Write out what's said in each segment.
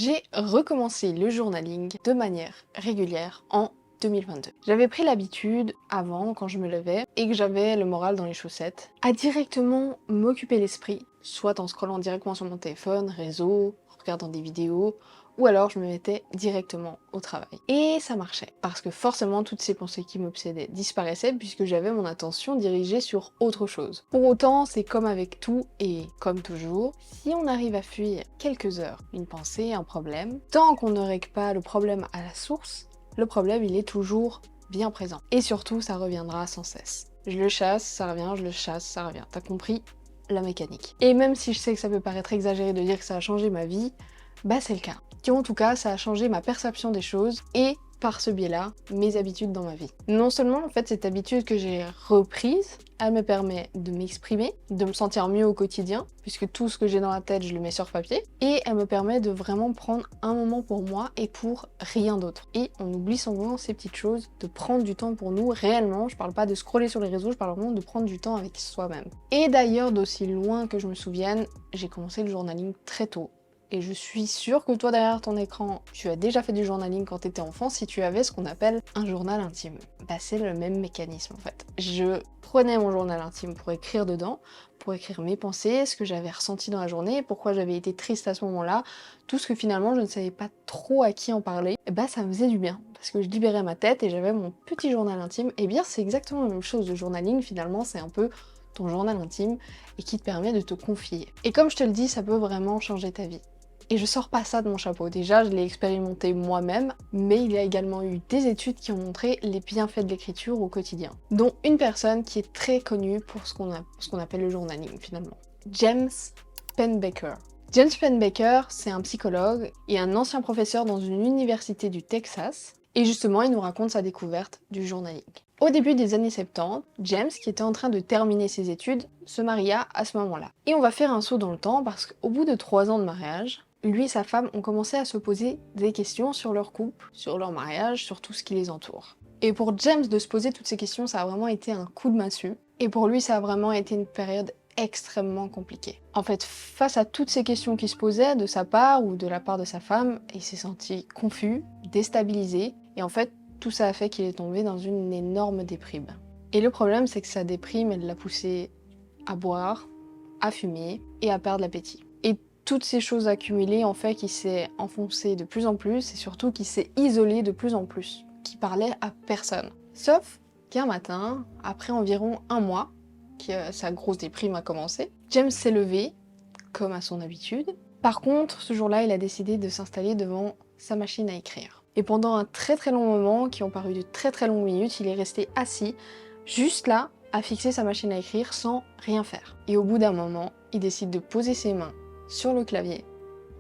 J'ai recommencé le journaling de manière régulière en 2022. J'avais pris l'habitude, avant, quand je me levais, et que j'avais le moral dans les chaussettes, à directement m'occuper l'esprit, soit en scrollant directement sur mon téléphone, réseau, en regardant des vidéos, ou alors je me mettais directement au travail. Et ça marchait, parce que forcément toutes ces pensées qui m'obsédaient disparaissaient puisque j'avais mon attention dirigée sur autre chose. Pour autant, c'est comme avec tout et comme toujours, si on arrive à fuir quelques heures une pensée, un problème, tant qu'on ne règle pas le problème à la source, le problème il est toujours bien présent. Et surtout, ça reviendra sans cesse. Je le chasse, ça revient, je le chasse, ça revient. T'as compris la mécanique. Et même si je sais que ça peut paraître exagéré de dire que ça a changé ma vie, bah c'est le cas. En tout cas, ça a changé ma perception des choses et, par ce biais-là, mes habitudes dans ma vie. Non seulement, en fait, cette habitude que j'ai reprise, elle me permet de m'exprimer, de me sentir mieux au quotidien, puisque tout ce que j'ai dans la tête, je le mets sur papier, et elle me permet de vraiment prendre un moment pour moi et pour rien d'autre. Et on oublie souvent ces petites choses, de prendre du temps pour nous réellement. Je parle pas de scroller sur les réseaux, je parle vraiment de prendre du temps avec soi-même. Et d'ailleurs, d'aussi loin que je me souvienne, j'ai commencé le journaling très tôt. Et je suis sûre que toi, derrière ton écran, tu as déjà fait du journaling quand tu étais enfant si tu avais ce qu'on appelle un journal intime. Bah, c'est le même mécanisme en fait. Je prenais mon journal intime pour écrire dedans, pour écrire mes pensées, ce que j'avais ressenti dans la journée, pourquoi j'avais été triste à ce moment-là, tout ce que finalement je ne savais pas trop à qui en parler. Et bah ça me faisait du bien, parce que je libérais ma tête et j'avais mon petit journal intime. Et bien c'est exactement la même chose, le journaling finalement c'est un peu ton journal intime et qui te permet de te confier. Et comme je te le dis, ça peut vraiment changer ta vie. Et je sors pas ça de mon chapeau. Déjà, je l'ai expérimenté moi-même, mais il y a également eu des études qui ont montré les bienfaits de l'écriture au quotidien. Dont une personne qui est très connue pour ce qu'on appelle le journaling finalement. James Pennebaker. James Pennebaker, c'est un psychologue et un ancien professeur dans une université du Texas. Et justement, il nous raconte sa découverte du journaling. Au début des années 70, James, qui était en train de terminer ses études, se maria à ce moment-là. Et on va faire un saut dans le temps parce qu'au bout de 3 ans de mariage, lui et sa femme ont commencé à se poser des questions sur leur couple, sur leur mariage, sur tout ce qui les entoure. Et pour James de se poser toutes ces questions, ça a vraiment été un coup de massue. Et pour lui, ça a vraiment été une période extrêmement compliquée. En fait, face à toutes ces questions qui se posaient de sa part ou de la part de sa femme, il s'est senti confus, déstabilisé, et en fait, tout ça a fait qu'il est tombé dans une énorme déprime. Et le problème, c'est que sa déprime, elle l'a poussé à boire, à fumer et à perdre l'appétit. Et toutes ces choses accumulées ont fait qu'il s'est enfoncé de plus en plus et surtout qu'il s'est isolé de plus en plus, qu'il parlait à personne. Sauf qu'un matin, après environ 1 mois, que sa grosse déprime a commencé, James s'est levé, comme à son habitude. Par contre, ce jour-là, il a décidé de s'installer devant sa machine à écrire. Et pendant un très long moment, qui ont paru de très longues minutes, il est resté assis, juste là, à fixer sa machine à écrire sans rien faire. Et au bout d'un moment, il décide de poser ses mains sur le clavier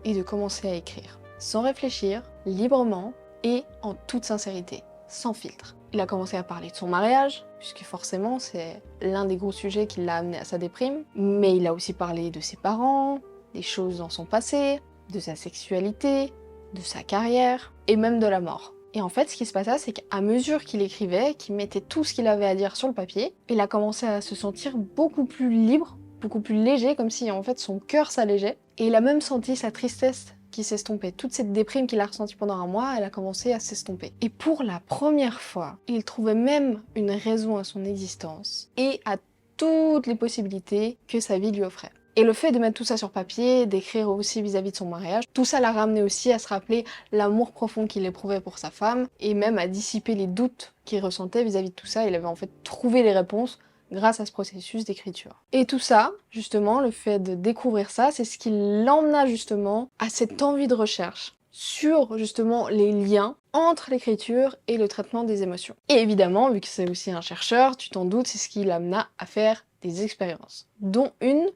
et de commencer à écrire. Sans réfléchir, librement et en toute sincérité, sans filtre. Il a commencé à parler de son mariage, puisque forcément c'est l'un des gros sujets qui l'a amené à sa déprime, mais il a aussi parlé de ses parents, des choses dans son passé, de sa sexualité, de sa carrière, et même de la mort. Et en fait, ce qui se passait, c'est qu'à mesure qu'il écrivait, qu'il mettait tout ce qu'il avait à dire sur le papier, il a commencé à se sentir beaucoup plus libre, beaucoup plus léger, comme si en fait son cœur s'allégeait. Et il a même senti sa tristesse qui s'estompait. Toute cette déprime qu'il a ressentie pendant 1 mois, elle a commencé à s'estomper. Et pour la première fois, il trouvait même une raison à son existence et à toutes les possibilités que sa vie lui offrait. Et le fait de mettre tout ça sur papier, d'écrire aussi vis-à-vis de son mariage, tout ça l'a ramené aussi à se rappeler l'amour profond qu'il éprouvait pour sa femme et même à dissiper les doutes qu'il ressentait vis-à-vis de tout ça. Il avait en fait trouvé les réponses grâce à ce processus d'écriture. Et tout ça, justement, le fait de découvrir ça, c'est ce qui l'emmena justement à cette envie de recherche sur justement les liens entre l'écriture et le traitement des émotions. Et évidemment, vu que c'est aussi un chercheur, tu t'en doutes, c'est ce qui l'amena à faire des expériences, dont une,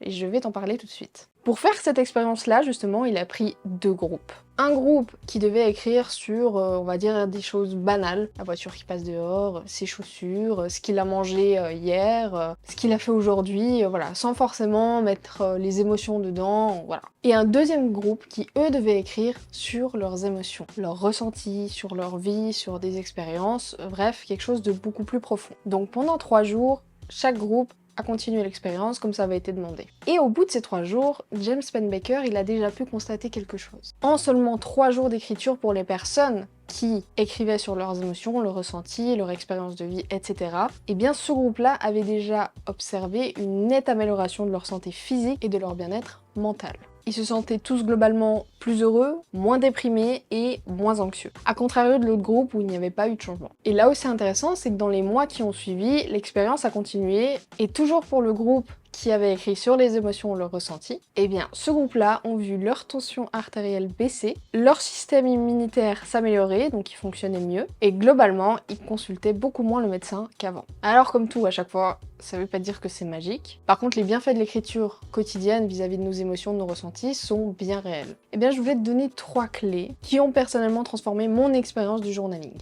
et je vais t'en parler tout de suite. Pour faire cette expérience-là, justement, il a pris 2 groupes. Un groupe qui devait écrire sur, on va dire, des choses banales. La voiture qui passe dehors, ses chaussures, ce qu'il a mangé hier, ce qu'il a fait aujourd'hui, voilà, sans forcément mettre les émotions dedans, voilà. Et un deuxième groupe qui, eux, devaient écrire sur leurs émotions, leurs ressentis, sur leur vie, sur des expériences, bref, quelque chose de beaucoup plus profond. Donc pendant 3 jours, chaque groupe à continuer l'expérience comme ça avait été demandé. Et au bout de ces 3 jours, James Pennebaker, il a déjà pu constater quelque chose. En seulement 3 jours d'écriture pour les personnes qui écrivaient sur leurs émotions, leurs ressentis, leur expérience de vie, etc. Et bien ce groupe-là avait déjà observé une nette amélioration de leur santé physique et de leur bien-être mental. Ils se sentaient tous globalement plus heureux, moins déprimés et moins anxieux. A contrario de l'autre groupe où il n'y avait pas eu de changement. Et là où c'est intéressant, c'est que dans les mois qui ont suivi, l'expérience a continué et toujours pour le groupe qui avait écrit sur les émotions, leurs ressentis, eh bien ce groupe-là ont vu leur tension artérielle baisser, leur système immunitaire s'améliorer, donc il fonctionnait mieux, et globalement, ils consultaient beaucoup moins le médecin qu'avant. Alors comme tout à chaque fois, ça veut pas dire que c'est magique. Par contre, les bienfaits de l'écriture quotidienne vis-à-vis de nos émotions, de nos ressentis sont bien réels. Eh bien je voulais te donner 3 clés qui ont personnellement transformé mon expérience du journaling.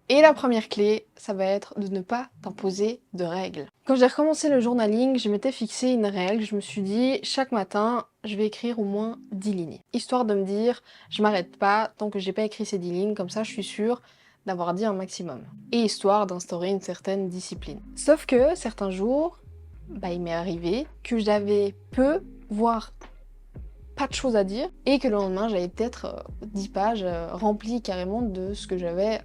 Et la première clé, ça va être de ne pas t'imposer de règles. Quand j'ai recommencé le journaling, je m'étais fixé une règle, je me suis dit chaque matin, je vais écrire au moins 10 lignes. Histoire de me dire, je m'arrête pas tant que j'ai pas écrit ces 10 lignes, comme ça je suis sûre d'avoir dit un maximum. Et histoire d'instaurer une certaine discipline. Sauf que certains jours, il m'est arrivé que j'avais peu, voire pas de choses à dire, et que le lendemain j'avais peut-être 10 pages remplies carrément de ce que j'avais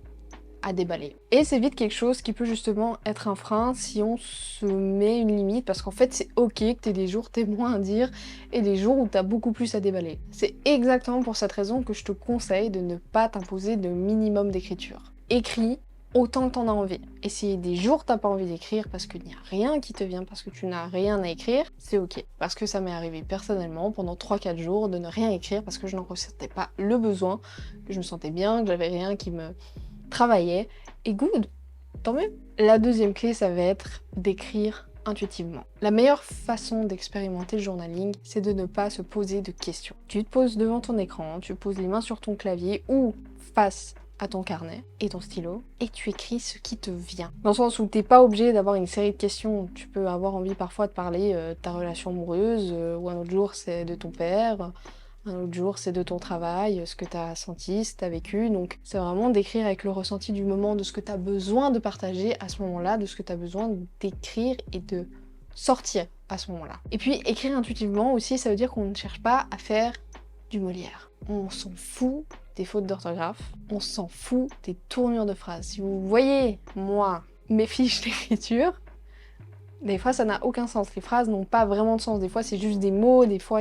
à déballer. Et c'est vite quelque chose qui peut justement être un frein si on se met une limite, parce qu'en fait c'est ok que t'aies des jours t'aies moins à dire et des jours où t'as beaucoup plus à déballer. C'est exactement pour cette raison que je te conseille de ne pas t'imposer de minimum d'écriture. Écris autant que t'en as envie. Et si des jours t'as pas envie d'écrire parce qu'il n'y a rien qui te vient, parce que tu n'as rien à écrire, c'est ok. Parce que ça m'est arrivé personnellement pendant 3-4 jours de ne rien écrire parce que je n'en ressentais pas le besoin, que je me sentais bien, que j'avais rien qui me travaillait, et good, tant mieux. La deuxième clé, ça va être d'écrire intuitivement. La meilleure façon d'expérimenter le journaling, c'est de ne pas se poser de questions. Tu te poses devant ton écran, tu poses les mains sur ton clavier ou face à ton carnet et ton stylo, et tu écris ce qui te vient. Dans le sens où t'es pas obligé d'avoir une série de questions. Tu peux avoir envie parfois de parler de ta relation amoureuse, ou un autre jour c'est de ton père, un autre jour, c'est de ton travail, ce que tu as senti, ce que tu as vécu. Donc, c'est vraiment d'écrire avec le ressenti du moment, de ce que tu as besoin de partager à ce moment-là, de ce que tu as besoin d'écrire et de sortir à ce moment-là. Et puis, écrire intuitivement aussi, ça veut dire qu'on ne cherche pas à faire du Molière. On s'en fout des fautes d'orthographe, on s'en fout des tournures de phrases. Si vous voyez, moi, mes fiches d'écriture, des fois, ça n'a aucun sens. Les phrases n'ont pas vraiment de sens. Des fois, c'est juste des mots. Des fois,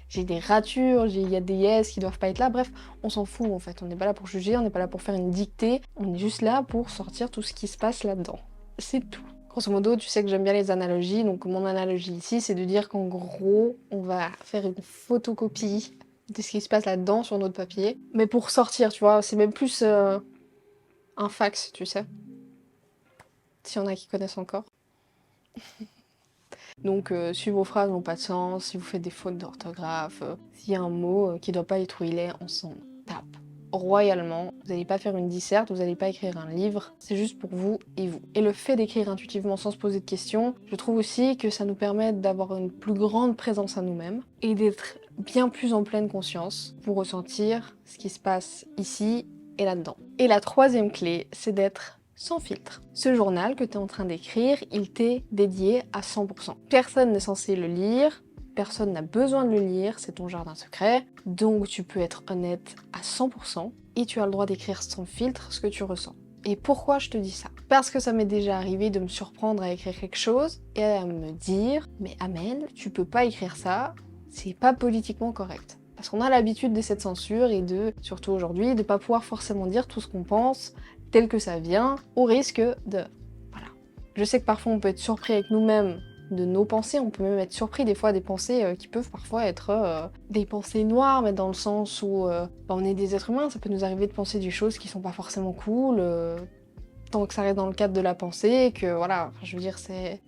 j'ai des ratures. Il y a des yes qui doivent pas être là. Bref, on s'en fout en fait. On n'est pas là pour juger. On n'est pas là pour faire une dictée. On est juste là pour sortir tout ce qui se passe là-dedans. C'est tout. Grosso modo, tu sais que j'aime bien les analogies. Donc, mon analogie ici, c'est de dire qu'en gros, on va faire une photocopie de ce qui se passe là-dedans sur notre papier. Mais pour sortir, tu vois, c'est même plus un fax, tu sais. S'il y en a qui connaissent encore. Donc si vos phrases n'ont pas de sens, si vous faites des fautes d'orthographe, s'il y a un mot qui doit pas être où il est, on s'en tape royalement. Vous n'allez pas faire une disserte, vous n'allez pas écrire un livre, c'est juste pour vous et vous. Et le fait d'écrire intuitivement sans se poser de questions, je trouve aussi que ça nous permet d'avoir une plus grande présence à nous-mêmes et d'être bien plus en pleine conscience pour ressentir ce qui se passe ici et là-dedans. Et la troisième clé, c'est d'être sans filtre. Ce journal que tu es en train d'écrire, il t'est dédié à 100%. Personne n'est censé le lire, personne n'a besoin de le lire, c'est ton jardin secret, donc tu peux être honnête à 100% et tu as le droit d'écrire sans filtre ce que tu ressens. Et pourquoi je te dis ça? Parce que ça m'est déjà arrivé de me surprendre à écrire quelque chose et à me dire « Mais Amel, tu peux pas écrire ça, c'est pas politiquement correct ». Parce qu'on a l'habitude de cette censure et de, surtout aujourd'hui, de pas pouvoir forcément dire tout ce qu'on pense, tel que ça vient, au risque de... Voilà. Je sais que parfois on peut être surpris avec nous-mêmes de nos pensées, on peut même être surpris des fois des pensées qui peuvent parfois être des pensées noires, mais dans le sens où on est des êtres humains, ça peut nous arriver de penser des choses qui sont pas forcément cool, tant que ça reste dans le cadre de la pensée, que voilà, je veux dire,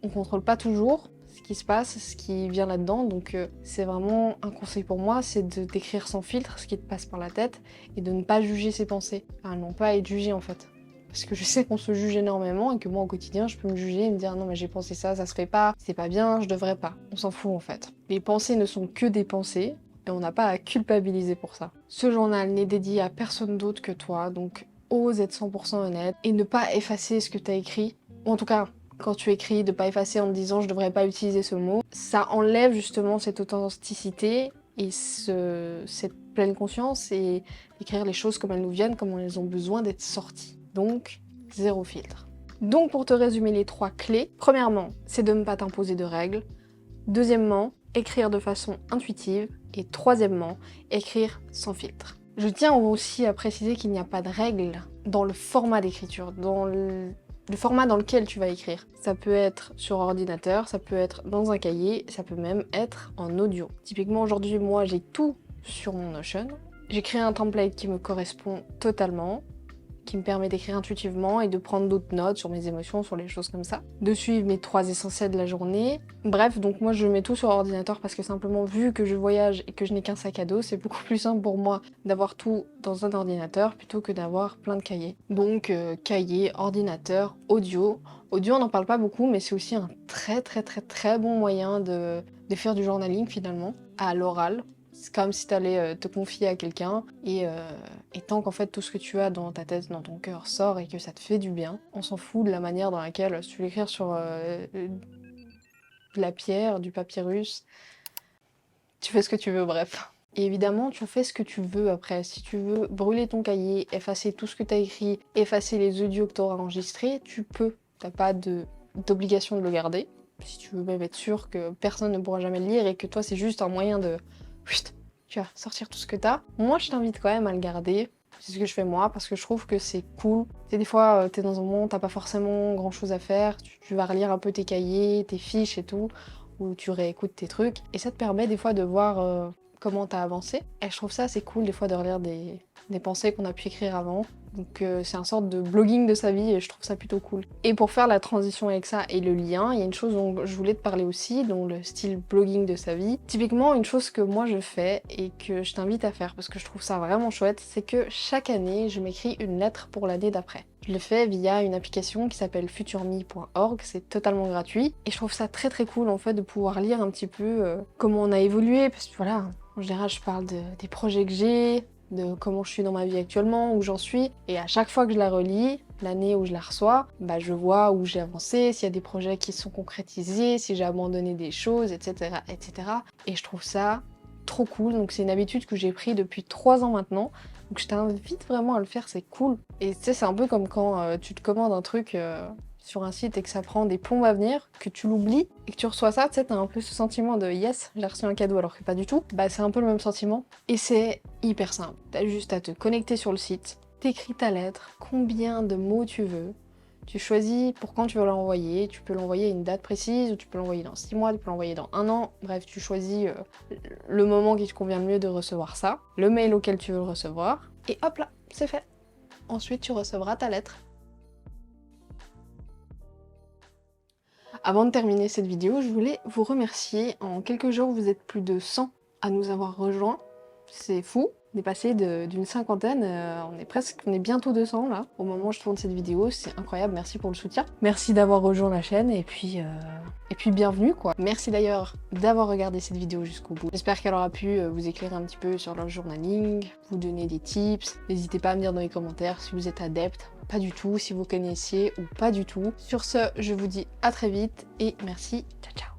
on contrôle pas toujours ce qui se passe, ce qui vient là-dedans, donc c'est vraiment un conseil pour moi, c'est d'écrire sans filtre ce qui te passe par la tête et de ne pas juger ses pensées, enfin non pas être jugé en fait. Parce que je sais qu'on se juge énormément et que moi au quotidien je peux me juger et me dire non mais j'ai pensé ça, ça se fait pas, c'est pas bien, je devrais pas. On s'en fout en fait. Les pensées ne sont que des pensées, et on n'a pas à culpabiliser pour ça. Ce journal n'est dédié à personne d'autre que toi, donc ose être 100% honnête et ne pas effacer ce que tu as écrit. Ou en tout cas, quand tu écris, de pas effacer en te disant je devrais pas utiliser ce mot. Ça enlève justement cette authenticité et cette pleine conscience et écrire les choses comme elles nous viennent, comme elles ont besoin d'être sorties. Donc, zéro filtre. Donc pour te résumer les 3 clés, premièrement, c'est de ne pas t'imposer de règles. Deuxièmement, écrire de façon intuitive. Et troisièmement, écrire sans filtre. Je tiens aussi à préciser qu'il n'y a pas de règles dans le format d'écriture, dans le format dans lequel tu vas écrire. Ça peut être sur ordinateur, ça peut être dans un cahier, ça peut même être en audio. Typiquement aujourd'hui, moi j'ai tout sur mon Notion. J'ai créé un template qui me correspond totalement, qui me permet d'écrire intuitivement et de prendre d'autres notes sur mes émotions, sur les choses comme ça. De suivre mes 3 essentiels de la journée. Bref, donc moi je mets tout sur ordinateur parce que simplement vu que je voyage et que je n'ai qu'un sac à dos, c'est beaucoup plus simple pour moi d'avoir tout dans un ordinateur plutôt que d'avoir plein de cahiers. Donc cahier, ordinateur, audio. Audio on n'en parle pas beaucoup mais c'est aussi un très bon moyen de faire du journaling finalement, à l'oral. C'est comme si tu allais te confier à quelqu'un et tant qu'en fait tout ce que tu as dans ta tête, dans ton cœur sort et que ça te fait du bien, on s'en fout de la manière dans laquelle, si tu veux écrire sur de la pierre, du papyrus, tu fais ce que tu veux, bref. Et évidemment, tu fais ce que tu veux après. Si tu veux brûler ton cahier, effacer tout ce que tu as écrit, effacer les audios que tu auras enregistrés, tu peux. T'as pas d'obligation de le garder. Si tu veux même être sûr que personne ne pourra jamais le lire et que toi c'est juste un moyen de... tu vas sortir tout ce que t'as. Moi, je t'invite quand même à le garder. C'est ce que je fais moi, parce que je trouve que c'est cool. Tu sais, des fois, t'es dans un moment où t'as pas forcément grand chose à faire. Tu vas relire un peu tes cahiers, tes fiches et tout, ou tu réécoutes tes trucs. Et ça te permet des fois de voir comment t'as avancé. Et je trouve ça assez cool des fois de relire des pensées qu'on a pu écrire avant. Donc c'est un sorte de blogging de sa vie et je trouve ça plutôt cool. Et pour faire la transition avec ça et le lien, il y a une chose dont je voulais te parler aussi, dont le style blogging de sa vie. Typiquement, une chose que moi je fais et que je t'invite à faire parce que je trouve ça vraiment chouette, c'est que chaque année, je m'écris une lettre pour l'année d'après. Je le fais via une application qui s'appelle futurme.org, c'est totalement gratuit. Et je trouve ça très cool en fait de pouvoir lire un petit peu comment on a évolué, parce que voilà, en général je parle des projets que j'ai, de comment je suis dans ma vie actuellement, où j'en suis. Et à chaque fois que je la relis, l'année où je la reçois, bah je vois où j'ai avancé, s'il y a des projets qui sont concrétisés, si j'ai abandonné des choses, etc. etc. Et je trouve ça trop cool. Donc c'est une habitude que j'ai pris depuis 3 ans maintenant. Donc je t'invite vraiment à le faire, c'est cool. Et tu sais, c'est un peu comme quand tu te commandes un truc sur un site et que ça prend des plombs à venir, que tu l'oublies et que tu reçois ça, tu sais, t'as un peu ce sentiment de yes, j'ai reçu un cadeau alors que pas du tout. Bah c'est un peu le même sentiment et c'est hyper simple. T'as juste à te connecter sur le site, t'écris ta lettre, combien de mots tu veux, tu choisis pour quand tu veux l'envoyer, tu peux l'envoyer à une date précise ou tu peux l'envoyer dans 6 mois, tu peux l'envoyer dans 1 an, bref tu choisis le moment qui te convient le mieux de recevoir ça, le mail auquel tu veux le recevoir et hop là, c'est fait. Ensuite tu recevras ta lettre. Avant de terminer cette vidéo, je voulais vous remercier. En quelques jours, vous êtes plus de 100 à nous avoir rejoints. C'est fou, on est passé d'une cinquantaine, on est bientôt 200 là. Au moment où je tourne cette vidéo, c'est incroyable, merci pour le soutien. Merci d'avoir rejoint la chaîne et puis bienvenue quoi. Merci d'ailleurs d'avoir regardé cette vidéo jusqu'au bout. J'espère qu'elle aura pu vous éclairer un petit peu sur le journaling, vous donner des tips. N'hésitez pas à me dire dans les commentaires si vous êtes adepte, pas du tout, si vous connaissiez ou pas du tout. Sur ce, je vous dis à très vite et merci, ciao ciao.